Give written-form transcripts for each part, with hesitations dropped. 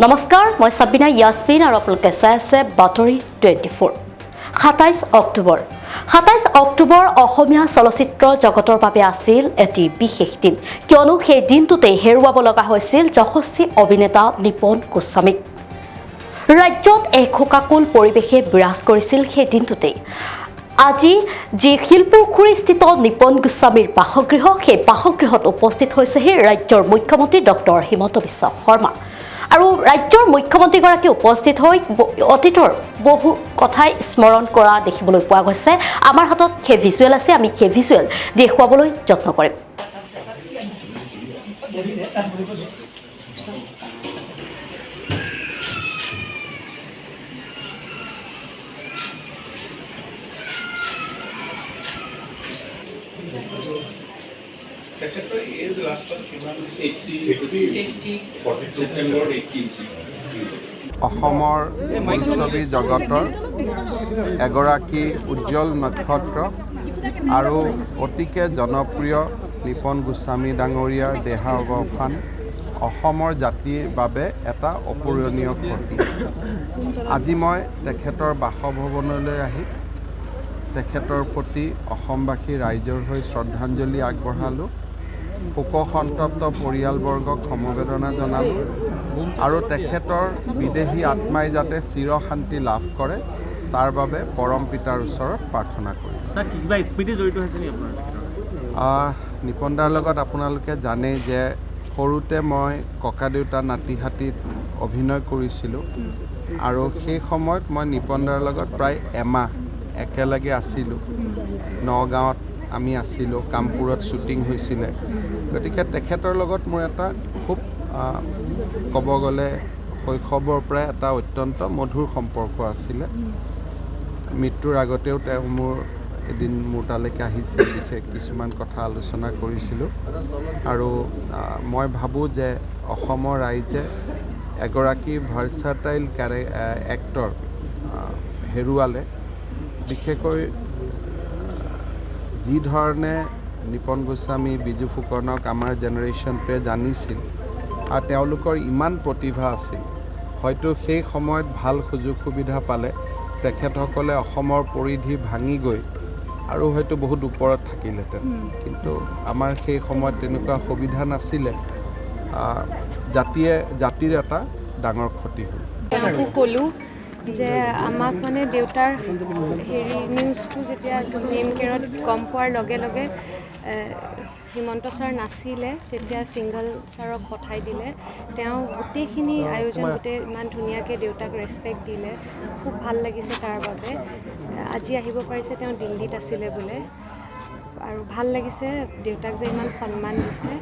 নমস্কাৰ মই সাবিনা ইয়াসমিন আৰু আপোনালোকে চাই আছে বাতৰি 24 27 অক্টোবৰ অসমীয়া চলচ্চিত্ৰ জগতৰ বাবে আছিল এটি বিশেষ দিন কিয়নো সেই দিনটোতে হেৰুৱাব লগা হৈছিল যশস্বী অভিনেতা নিপন গোস্বামীক ৰাজ্যত এক শোকাকুল পৰিৱেশে বিৰাজ কৰিছিল সেই দিনটোতে আজি যি শিলপুখুৰীস্থিত নিপন গোস্বামীৰ বাসগৃহ সেই বাসগৃহত উপস্থিত হৈছেহি ৰাজ্যৰ মুখ্যমন্ত্ৰী ডক্টৰ হিমন্ত বিশ্ব শৰ্মা আৰু ৰাজ্যৰ মুখ্যমন্ত্ৰীগৰাকী উপস্থিত হৈ অতীতৰ বহু কথাই স্মৰণ কৰা দেখিবলৈ পোৱা গৈছে আমাৰ হাতত সেই ভিজুৱেল আছে আমি সেই ভিজুৱেল দেখুৱাবলৈ যত্ন কৰিম অসমৰ বোলছবি জগতৰ এগৰাকী উজ্জ্বল নক্ষত্ৰ আৰু অতিকে জনপ্ৰিয় নিপন গোস্বামী ডাঙৰীয়াৰ দেহাৱসান অসমৰ জাতিৰ বাবে এটা অপূৰণীয় ক্ষতি আজি মই তেখেতৰ বাসভৱনলৈ আহি তেখেতৰ প্ৰতি অসমবাসী ৰাইজৰ হৈ শ্ৰদ্ধাঞ্জলি আগবঢ়ালোঁ শোকসন্তপ্ত পৰিয়ালবৰ্গক সমবেদনা জনালোঁ আৰু তেখেতৰ বিদেহী আত্মাই যাতে চিৰশান্তি লাভ কৰে তাৰ বাবে পৰম পিতাৰ ওচৰত প্ৰাৰ্থনা কৰিলোঁ কিবা স্মৃতি জড়িত হৈছে নেকি আপোনাৰ নিপন দাৰ লগত আপোনালোকে জানে যে সৰুতে মই ককা দেউতা নাতি হাতীত অভিনয় কৰিছিলোঁ আৰু সেই সময়ত মই নিপন দাৰ লগত প্ৰায় এমাহ একেলগে আছিলোঁ নগাঁৱত আমি আছিলোঁ কামপুৰত শ্বুটিং হৈছিলে গতিকে তেখেতৰ লগত মোৰ এটা খুব ক'ব গ'লে শৈশৱৰ পৰাই এটা অত্যন্ত মধুৰ সম্পৰ্ক আছিলে মৃত্যুৰ আগতেও তেওঁ এদিন মোৰ তালৈকে আহিছিল বিশেষ কিছুমান কথা আলোচনা কৰিছিলোঁ আৰু মই ভাবোঁ যে অসমৰ ৰাইজে এগৰাকী ভাৰ্চাটাইল এক্টৰ হেৰুৱালে বিশেষকৈ যি ধৰণে নিপন গোস্বামী বিজু ফুকনক আমাৰ জেনেৰেশ্যনটোৱে জানিছিল আৰু তেওঁলোকৰ ইমান প্ৰতিভা আছিল হয়তো সেই সময়ত ভাল সুযোগ সুবিধা পালে তেখেতসকলে অসমৰ পৰিধি ভাঙি গৈ আৰু হয়তো বহুত ওপৰত থাকিলেহেঁতেন কিন্তু আমাৰ সেই সময়ত তেনেকুৱা সুবিধা নাছিলে জাতিৰ এটা ডাঙৰ ক্ষতি হ'ল ক'লোঁ যে আমাক মানে দেউতাৰ নিউজটো যেতিয়া নেম কেয়াৰত গম পোৱাৰ লগে লগে হিমন্ত ছাৰ নাছিলে তেতিয়া ছিংগল ছাৰক পঠাই দিলে তেওঁ গোটেইখিনি আয়োজন ইমান ধুনীয়াকৈ দেউতাক ৰেচপেক্ট দিলে খুব ভাল লাগিছে তাৰ বাবে আজি আহিব পাৰিছে তেওঁ দিল্লীত আছিলে বোলে আৰু ভাল লাগিছে দেউতাক যে ইমান সন্মান দিছে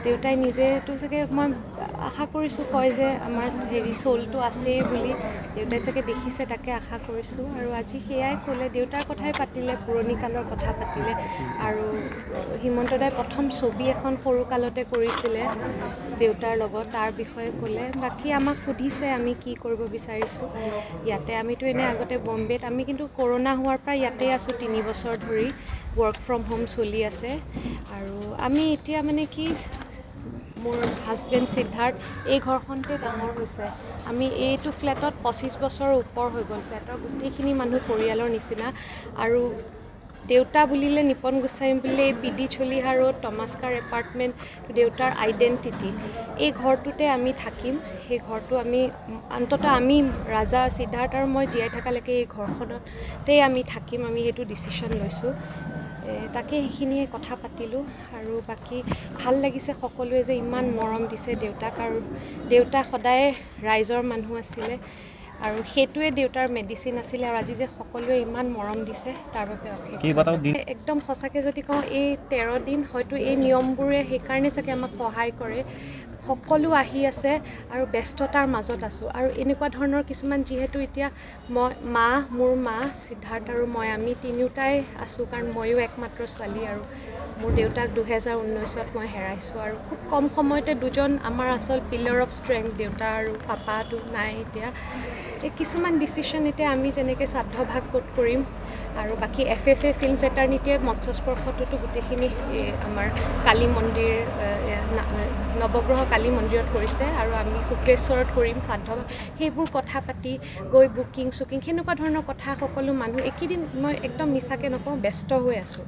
দেউতাই নিজেতো চাগে মই আশা কৰিছোঁ কয় যে আমাৰ চ'লটো আছেই বুলি দেউতাই চাগে দেখিছে তাকে আশা কৰিছোঁ আৰু আজি সেয়াই ক'লে দেউতাৰ কথাই পাতিলে পুৰণি কালৰ কথা পাতিলে আৰু হিমন্ত দাই প্ৰথম ছবি এখন সৰুকালতে কৰিছিলে দেউতাৰ লগত তাৰ বিষয়ে ক'লে বাকী আমাক সুধিছে আমি কি কৰিব বিচাৰিছোঁ ইয়াতে আমিতো এনেই আগতে বম্বেত আমি কিন্তু কৰোণা হোৱাৰ পৰা ইয়াতে আছোঁ 3 বছৰ ধৰি ৱৰ্ক ফ্ৰম হোম চলি আছে আৰু আমি এতিয়া মানে কি মোৰ হাজবেণ্ড সিদ্ধাৰ্থ এই ঘৰখনতে ডাঙৰ হৈছে আমি এইটো ফ্লেটত 25 বছৰৰ ওপৰ হৈ গ'ল ফ্লেটৰ গোটেইখিনি মানুহ পৰিয়ালৰ নিচিনা আৰু দেউতা বুলিলে নিপন গোস্বামী বুলিলে এই পিডি চলিহা ৰোড টমাস্কাৰ এপাৰ্টমেণ্ট দেউতাৰ আইডেণ্টিটি এই ঘৰটোতে আমি থাকিম সেই ঘৰটো আমি অন্ততঃ আমি ৰাজা সিদ্ধাৰ্থ আৰু মই জীয়াই থকালৈকে এই ঘৰখনতেই আমি থাকিম আমি সেইটো ডিচিশ্যন লৈছোঁ তাকে সেইখিনিয়ে কথা পাতিলোঁ আৰু বাকী ভাল লাগিছে সকলোৱে যে ইমান মৰম দিছে দেউতাক আৰু দেউতা সদায় ৰাইজৰ মানুহ আছিলে আৰু সেইটোৱে দেউতাৰ মেডিচিন আছিলে আৰু আজি যে সকলোৱে ইমান মৰম দিছে তাৰ বাবে একদম সঁচাকৈ যদি কওঁ এই 13 দিন হয়তো এই নিয়মবোৰে সেইকাৰণে চাগে আমাক সহায় কৰে সকলো আহি আছে আৰু ব্যস্ততাৰ মাজত আছোঁ আৰু এনেকুৱা ধৰণৰ কিছুমান যিহেতু এতিয়া মোৰ মা সিদ্ধাৰ্থ আৰু মই আমি তিনিওটাই আছোঁ কাৰণ ময়ো একমাত্ৰ ছোৱালী আৰু মোৰ দেউতাক 2019ত মই হেৰাইছোঁ আৰু খুব কম সময়তে দুজন আমাৰ আচল পিলাৰ অফ ষ্ট্ৰেংথ দেউতা আৰু পাপাটো নাই এতিয়া এই কিছুমান ডিচিশ্যন এতিয়া আমি যেনেকৈ শ্ৰাদ্ধভাগ ক'ত কৰিম আৰু বাকী FFA ফিল্ম ফেটাৰ্নিটিয়ে মৎস্যস্পৰ্শটোতো গোটেইখিনি আমাৰ কালী মন্দিৰ নৱগ্ৰহ কালী মন্দিৰত কৰিছে আৰু আমি শুক্ৰেশ্বৰত কৰিম শ্ৰাদ্ধভাগ সেইবোৰ কথা পাতি গৈ বুকিং চুকিং সেনেকুৱা ধৰণৰ কথা সকলো মানুহ এইকেইদিন মই একদম মিছাকৈ নকওঁ ব্যস্ত হৈ আছোঁ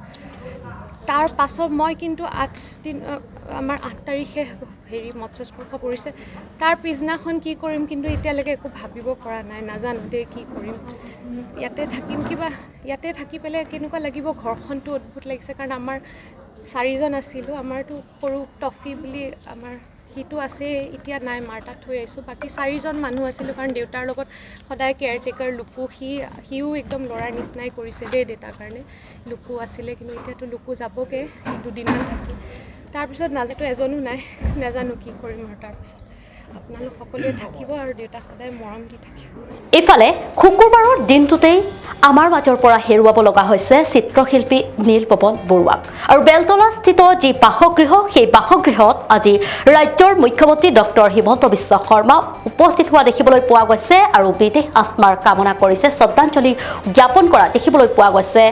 তাৰ পাছত মই কিন্তু 8 দিন আমাৰ 8 তাৰিখে মৎস্যস্পৰ্শ পৰিছে তাৰ পিছদিনাখন কি কৰিম কিন্তু এতিয়ালৈকে একো ভাবিব পৰা নাই নাজানো দেই কি কৰিম ইয়াতে থাকিম কিবা ইয়াতে থাকি পেলাই কেনেকুৱা লাগিব ঘৰখনটো অদ্ভুত লাগিছে কাৰণ আমাৰ 4জন আছিলোঁ আমাৰতো সৰু টফি বুলি আমাৰ সিটো আছে এতিয়া নাই মাৰ তাত থৈ আহিছোঁ বাকী 4জন মানুহ আছিলোঁ কাৰণ দেউতাৰ লগত সদায় কেয়াৰটেকাৰ লুকু সিও একদম ল'ৰাৰ নিচিনাই কৰিছে দেই দেউতাৰ কাৰণে লুকু আছিলে কিন্তু এতিয়াতো লুকু যাবগৈ সি 2 দিনমান থাকি তাৰপিছত নাজানো এজনো নাই নাজানো কি কৰিম আৰু তাৰপিছত আপোনালোক সকলোৱে থাকিব আৰু দেউতাক সদায় মৰম দি থাকিব ইফালে শুকুৰবাৰৰ দিনটোতেই আমাৰ মাজৰ পৰা হেৰুৱাব লগা হৈছে চিত্ৰশিল্পী নীলপৱন বৰুৱাক আৰু বেলতলাস্থিত যি বাসগৃহ সেই বাসগৃহত আজি ৰাজ্যৰ মুখ্যমন্ত্ৰী ডক্টৰ হিমন্ত বিশ্ব শৰ্মা উপস্থিত হোৱা দেখিবলৈ পোৱা গৈছে আৰু বিদেশ আত্মাৰ কামনা কৰিছে শ্ৰদ্ধাঞ্জলি জ্ঞাপন কৰা দেখিবলৈ পোৱা গৈছে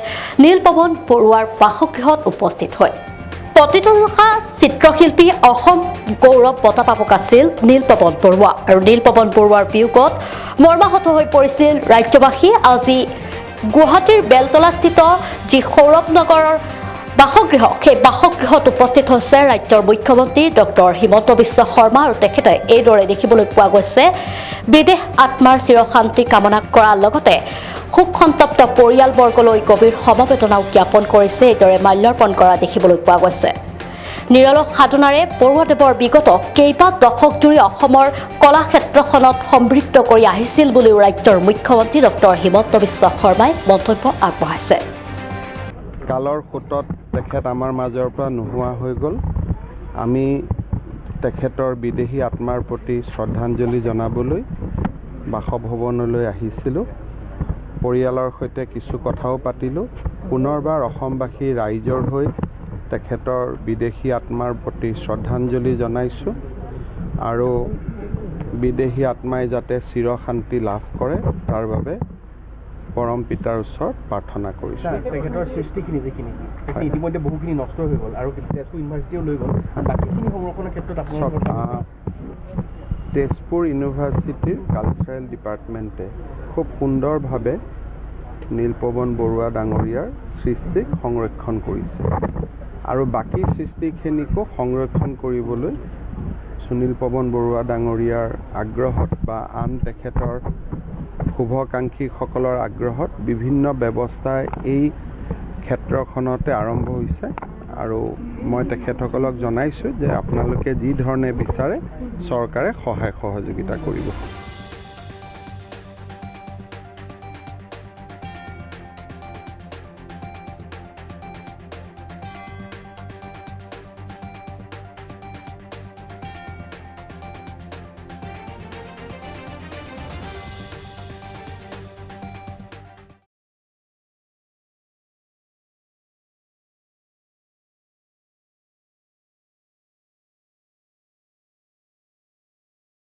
নীলপৱন বৰুৱাৰ বাসগৃহত উপস্থিত হৈ প্ৰতিষ্ঠা চিত্ৰশিল্পী অসম গৌৰৱ বঁটা প্ৰাপক আছিল নীলপৱন বৰুৱা আৰু নীলপৱন বৰুৱাৰ বিয়োগত মৰ্মাহত হৈ পৰিছিল ৰাজ্যবাসী আজি গুৱাহাটীৰ বেলতলাস্থিত যি সৌৰভ নগৰৰ বাসগৃহ সেই বাসগৃহত উপস্থিত হৈছে ৰাজ্যৰ মুখ্যমন্ত্ৰী ডক্টৰ হিমন্ত বিশ্ব শৰ্মা আৰু তেখেতে এইদৰে দেখিবলৈ পোৱা গৈছে বিদেশ আত্মাৰ চিৰশান্তি কামনা কৰাৰ লগতে শোক সন্তপ্ত পৰিয়ালবৰ্গলৈ গভীৰ সমবেদনাও জ্ঞাপন কৰিছে এইদৰে মাল্যাৰ্পণ কৰা দেখিবলৈ পোৱা গৈছে নিৰলস সাধনাৰে বৰুৱাদেৱৰ বিগত কেইবা দশক জুৰি অসমৰ কলাক্ষেত্ৰখনত সমৃদ্ধ কৰি আহিছিল বুলিও ৰাজ্যৰ মুখ্যমন্ত্ৰী ডক্টৰ হিমন্ত বিশ্ব শৰ্মাই মন্তব্য আগবঢ়াইছে কালৰ সোঁতত তেখেত আমাৰ মাজৰ পৰা নোহোৱা হৈ গ'ল আমি তেখেতৰ বিদেশী আত্মাৰ প্ৰতি শ্ৰদ্ধাঞ্জলি জনাবলৈ বাসভৱনলৈ আহিছিলোঁ পৰিয়ালৰ সৈতে কিছু কথাও পাতিলোঁ পুনৰবাৰ অসমবাসী ৰাইজৰ হৈ তেখেতৰ বিদেশী আত্মাৰ প্ৰতি শ্ৰদ্ধাঞ্জলি জনাইছোঁ আৰু বিদেশী আত্মাই যাতে চিৰশান্তি লাভ কৰে তাৰ বাবে পৰম পিতাৰ ওচৰত প্ৰাৰ্থনা কৰিছোঁ তেখেতৰ সৃষ্টিখিনি যিখিনি ইতিমধ্যে বহুখিনি নষ্ট হৈ গ'ল আৰু তেজপুৰ ইউনিভাৰ্চিটিও লৈ গ'ল বাকীখিনি সংৰক্ষণৰ ক্ষেত্ৰত তেজপুৰ ইউনিভাৰ্চিটিৰ কালচাৰেল ডিপাৰ্টমেণ্টে খুব সুন্দৰভাৱে নীলপৱন বৰুৱা ডাঙৰীয়াৰ সৃষ্টিক সংৰক্ষণ কৰিছে আৰু বাকী সৃষ্টিখিনিকো সংৰক্ষণ কৰিবলৈ সুনীলপৱন বৰুৱা ডাঙৰীয়াৰ আগ্ৰহত বা আন তেখেতৰ শুভকাংক্ষীসকলৰ আগ্ৰহত বিভিন্ন ব্যৱস্থা এই ক্ষেত্ৰখনতে আৰম্ভ হৈছে আৰু মই তেখেতসকলক জনাইছোঁ যে আপোনালোকে যি ধৰণে বিচাৰে চৰকাৰে সহায় সহযোগিতা কৰিব